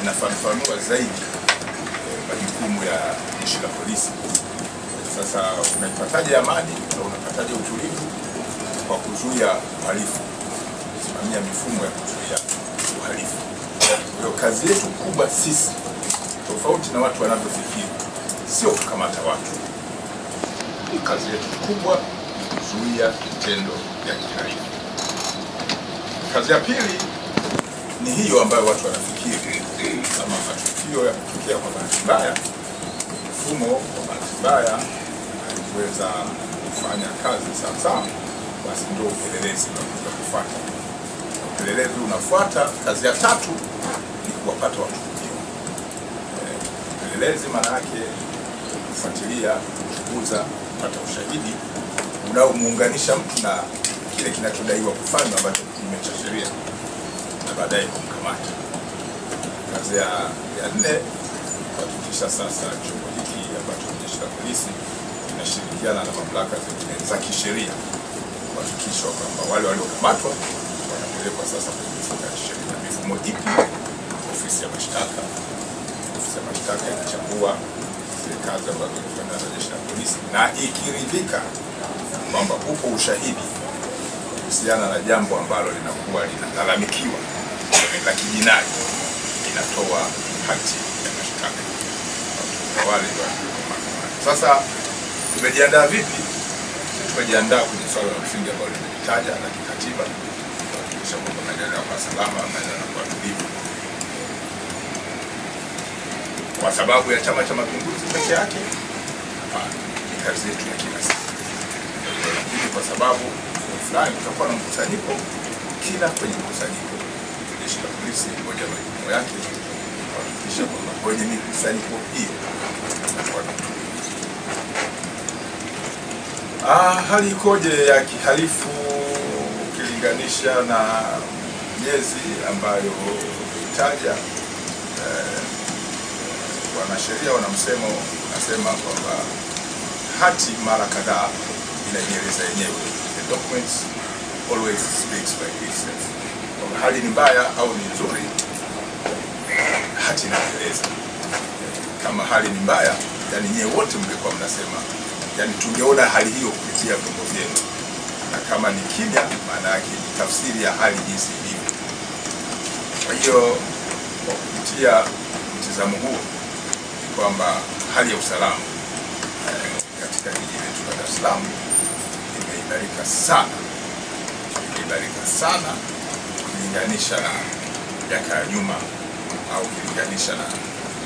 inafafanua zaidi majukumu ya jeshi la polisi. Sasa unaipataje amani na unapataje utulivu? Kwa kuzuia uhalifu, kusimamia mifumo ya kuzuia uhalifu. Kwa hiyo kazi yetu kubwa sisi, tofauti na watu wanavyofikiri, sio kukamata watu. Kazi yetu kubwa ni kuzuia vitendo vya kihalifu. Kazi ya pili ni hiyo ambayo watu wanafikiri, kama matukio yakitokea kwa bahati mbaya, mfumo kwa bahati mbaya haiweza kufanya kazi sawasawa, basi ndio upelelezi unakuja kufuata. Upelelezi unafuata. Kazi ya tatu ni kuwapata watuhumiwa. Upelelezi maana yake kufuatilia, kuchunguza, kupata ushahidi unaomuunganisha mtu na kile kinachodaiwa kufanywa ambacho kinyume cha sheria, na baadaye kumkamata. Kazi ya nne kuhakikisha sasa chombo hiki ambacho ni jeshi la polisi kinashirikiana na mamlaka zingine za kisheria kuhakikisha kwamba wale waliokamatwa wanapelekwa sasa kwenye mifumo ya sheria. Mifumo ipi? Ofisi ya mashtaka. Ofisi ya mashtaka inachambua zile kazi ambazo zinafanywa na jeshi la polisi, na ikiridhika kwamba upo ushahidi kuhusiana na jambo ambalo linakuwa linalalamikiwa la kijinai, inatoa hati ya mashtaka kwa wale waliokamatwa. Sasa tumejiandaa vipi? Tumejiandaa kwenye swala la msingi ambalo limelitaja la kikatiba, kuhakikisha kwamba maeneo kwa salama, maeneo kwa tulivu. Kwa sababu ya Chama cha Mapinduzi peke yake? Hapana, ni kazi yetu ya kila siku. Lakini kwa sababu fulani tutakuwa na mkusanyiko, kila kwenye mkusanyiko jeshi la polisi moja ya majukumu yake kuhakikisha kwamba kwenye mikusanyiko hiyo tutakuwa na utulivu. Hali ikoje ya kihalifu ukilinganisha na miezi ambayo itaja? Wanasheria wana msemo unasema kwamba hati mara kadhaa inajieleza yenyewe. The documents always speaks by itself. Kwamba hali ni mbaya au ni nzuri, hati inaeleza. Kama hali ni mbaya, yani nyewe wote mngekuwa mnasema, yani tungeona hali hiyo kupitia vyombo vyenu, na kama ni kimya, maana yake ni tafsiri ya hali jinsi ilivyo. Kwa hiyo kwa kupitia mtizamo huo kwamba hali ya usalama katika jiji letu la Dar es Salaam imeimarika sana kulinganisha na miaka ya nyuma au kulinganisha na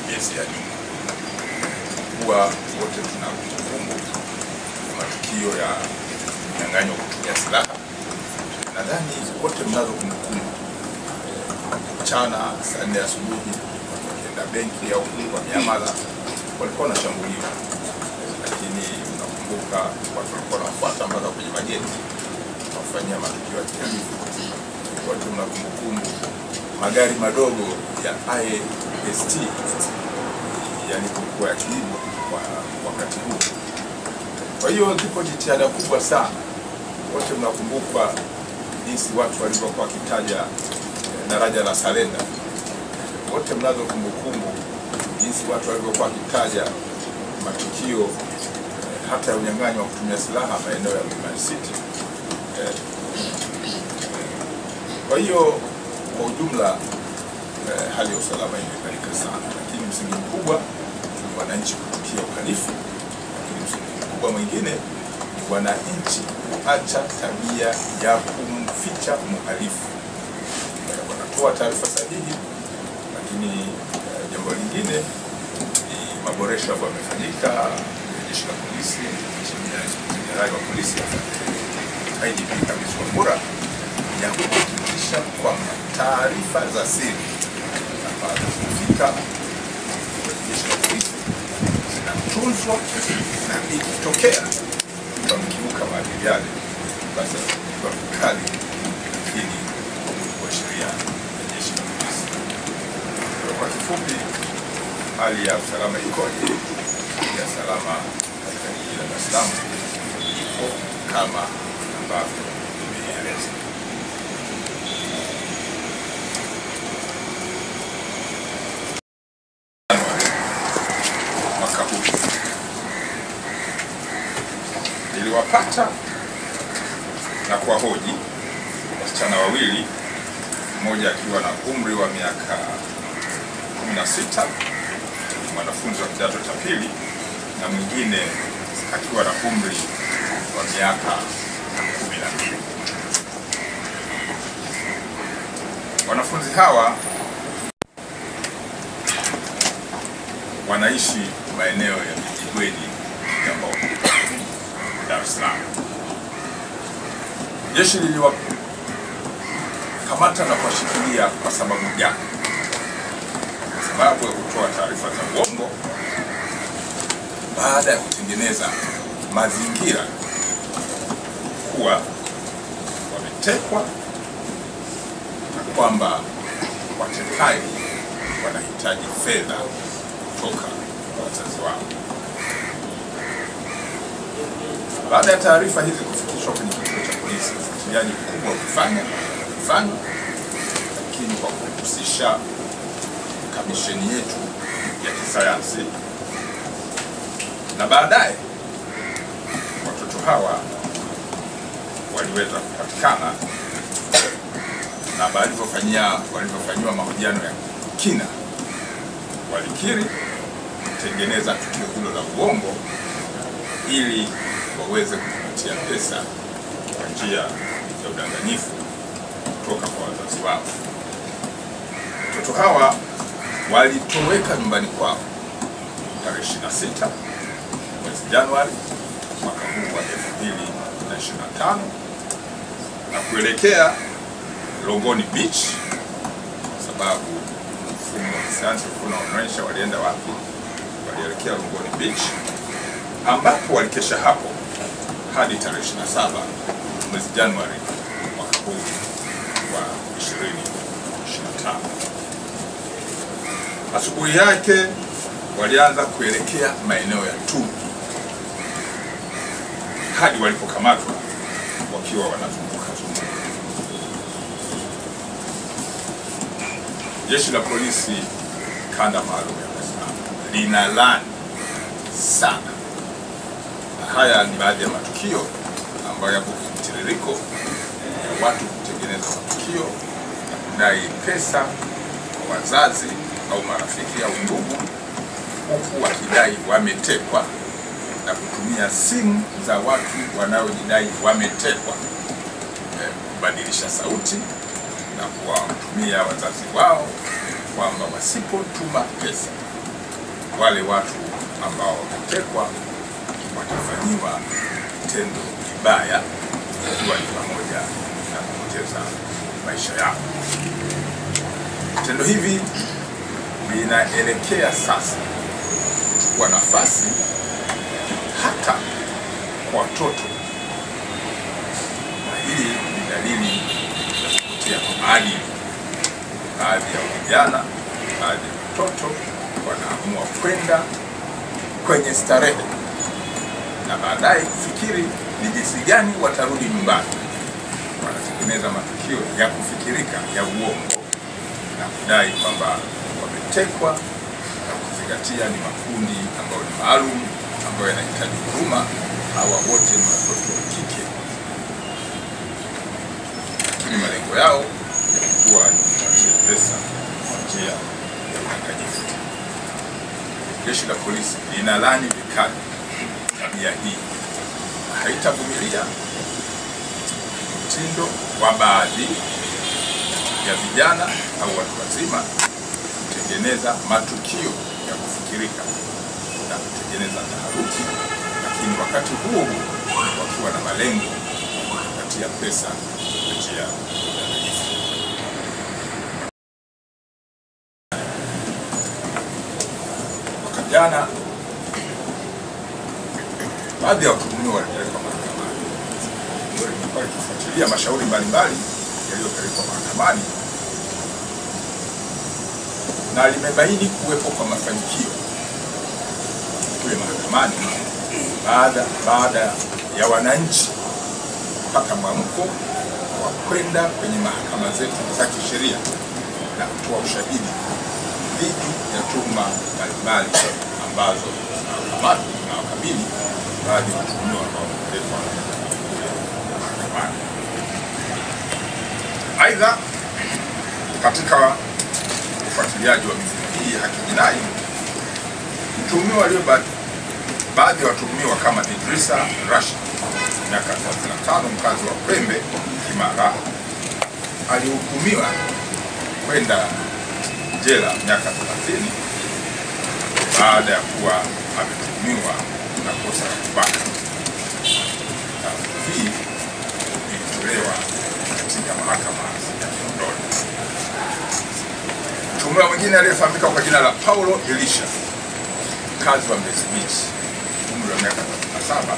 miezi ya nyuma. Kuwa wote tuna kumbukumbu ya matukio ya kunyang'anywa kutumia silaha. Nadhani wote mnazo kumbukumbu. Mchana saa 4 asubuhi wakienda benki au kwa miamala walikuwa wanashambuliwa, lakini unakumbuka watu walikuwa wanafuata mpaka kwenye mageti kufanyia matukio ya kihalifu. Wote mna kumbukumbu magari madogo ya IST yalipokuwa yakiibwa kwa wakati huu. Kwa hiyo zipo jitihada kubwa sana. Wote mnakumbuka jinsi watu walivyokuwa wakitaja daraja la Salenda. Wote mnazo kumbukumbu jinsi watu walivyokuwa wakitaja matukio hata ya unyang'anyi wa kutumia silaha maeneo ya Mlimani City. Kwa hiyo kwa ujumla hali ya usalama imeimarika sana, lakini msingi mkubwa ni wananchi kuchukia uhalifu, lakini msingi mkubwa mwingine ni wananchi kuacha tabia ya kumficha mhalifu. Wanatoa taarifa sahihi, lakini jambo lingine ni maboresho ambayo yamefanyika jeshi la polisi chini ya jenerali wa polisi IGP Khamis Wambura ya kuhakikisha kwamba taarifa za siri ambazo zinafika kwenye jeshi la polisi zinatunzwa, na ikitokea wamekiuka maadili yale, basi kwa vikali ili kwa sheria ya jeshi la polisi. Kwa kifupi, hali ya usalama ikoje? Ya salama katika jiji la Dar es Salaam iko kama ambavyo nimeeleza. Tuliwapata na kuwahoji wasichana wawili, mmoja akiwa na umri wa miaka 16, mwanafunzi wa kidato cha pili, na mwingine akiwa na umri wa miaka 12. Wanafunzi hawa wanaishi maeneo ya Vijibweni, Kigamboni, Dar es Salaam. Jeshi liliwakamata na kuwashikilia kwa sababu gani? Kwa sababu ya kutoa taarifa za uongo baada ya kutengeneza mazingira kuwa wametekwa na kwamba watekaji wanahitaji fedha kutoka kwa wazazi wao. Baada ya taarifa hizi kufikishwa kwenye kituo cha polisi, ufuatiliaji mkubwa ukifanywa, lakini kwa kuhusisha kamisheni yetu ya kisayansi, na baadaye watoto hawa waliweza kupatikana, na walivyofanyiwa mahojiano ya kina walikiri kutengeneza tukio hilo la uongo ili waweze kupatia pesa kwa njia ya udanganyifu kutoka kwa wazazi wao. Watoto hawa walitoweka nyumbani kwao tarehe 26 mwezi Januari mwaka huu wa 2025 na kuelekea Longoni Beach, kwa sababu mfumo wa kisayansi unaonyesha walienda wapi. Walielekea Longoni Beach ambapo walikesha hapo hadi tarehe 27 mwezi Januari mwaka huu wa 2025. Asubuhi yake walianza kuelekea maeneo ya Tunu hadi walipokamatwa wakiwa wanazunguka. Jeshi la polisi kanda maalum ya Dar es Salaam linalaani sana. Haya ni baadhi ya matukio ambayo yapo mtiririko ya watu kutengeneza matukio na kudai pesa kwa wazazi au marafiki au ndugu, huku wakidai wametekwa, na kutumia simu za watu wanaojidai wametekwa kubadilisha sauti na kuwatumia wazazi wao kwamba wasipotuma pesa wale watu ambao wametekwa watafanyiwa tendo kibaya, ikiwa ni pamoja na kupoteza maisha yao. Vitendo hivi vinaelekea sasa kuchukua nafasi hata kwa watoto, na hii ni dalili ya kupotea kwa maadili. Baadhi ya vijana, baadhi ya watoto wanaamua kwenda kwenye starehe na baadaye kufikiri ni jinsi gani watarudi nyumbani. Wanatengeneza matukio ya kufikirika ya uongo na kudai kwamba wametekwa, na kuzingatia ni makundi ambayo ni maalum ambayo yanahitaji huruma. Hawa wote ni watoto wa kike, lakini malengo yao yalikuwa ni kupatia pesa kwa njia ya udanganyifu. Jeshi la polisi linalaani vikali tabia hii na haitavumilia mtindo wa baadhi ya vijana au watu wazima kutengeneza matukio ya kufikirika na kutengeneza taharuki, lakini wakati huo wakiwa na malengo ya kupatia pesa kwa njia ya udanganyifu. Mwaka jana baadhi ya watuhumiwa walipelekwa mahakamani. Nilikuwa nikifuatilia mashauri mbalimbali yaliyopelekwa mahakamani, na limebaini kuwepo kwa mafanikio kule mahakamani baada ya wananchi kupata mwamko wa kwenda kwenye mahakama zetu za kisheria na kutoa ushahidi dhidi ya tuhuma mbalimbali ambazo zinawakabili baadhi ya watuhumiwa ambao wameletwa mahakamani. Aidha, katika ufuatiliaji wa mifumo hii ya haki jinai, baadhi ya watuhumiwa kama Idrisa Rashid, miaka 35, mkazi wa Kwembe Kimara, alihukumiwa kwenda jela miaka 30 baada ya kuwa ametuhumiwa na kosa la kubaka. Hii ilitolewa katika mahakama ya Kinondoni. Mtuhumiwa mwingine aliyefahamika kwa jina la Paulo Elisha, mkazi wa Mbezi Beach, umri wa miaka 37,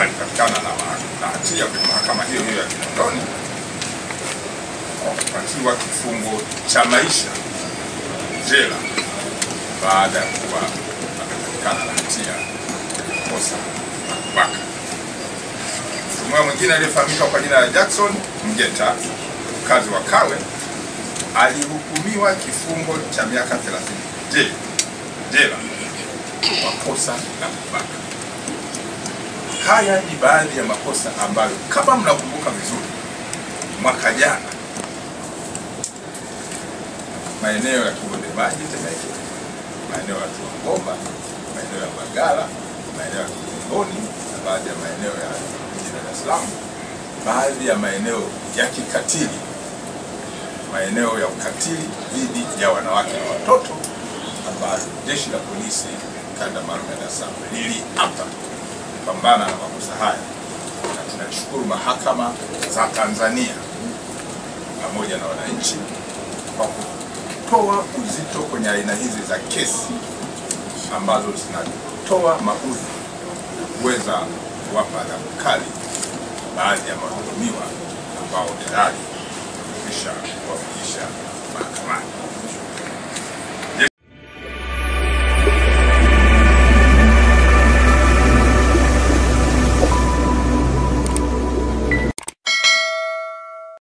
alipatikana na hatia kwenye mahakama hiyo hiyo ya Kinondoni kwa kupatiwa kifungo cha maisha jela baada ya kuwa amepatikana na hatia ya kosa la kubaka. Mtuhumiwa mwingine aliyefahamika kwa jina la Jackson Mgeta, mkazi wa Kawe, alihukumiwa kifungo cha miaka 30 jela kwa kosa la kubaka. Haya ni baadhi ya makosa ambayo kama mnakumbuka vizuri, mwaka jana maeneo ya Kibonde Maji Temeke, maeneo ya Tuangoma, maeneo ya Bagala, maeneo ya Kigamboni na baadhi ya maeneo ya jiji la Dar es Salaam, baadhi ya maeneo ya kikatili, maeneo ya ukatili dhidi ya wanawake na watoto, ambayo jeshi la polisi kanda maalum ya Dar es Salaam liliapa kupambana na makosa haya, na tunashukuru mahakama za Tanzania pamoja na wananchi kwa kutoa uzito kwenye aina hizi za kesi ambazo zinatoa maudhi kuweza kuwapa adhabu kali baadhi ya watuhumiwa ambao tayari wamekwisha kuwafikisha mahakamani.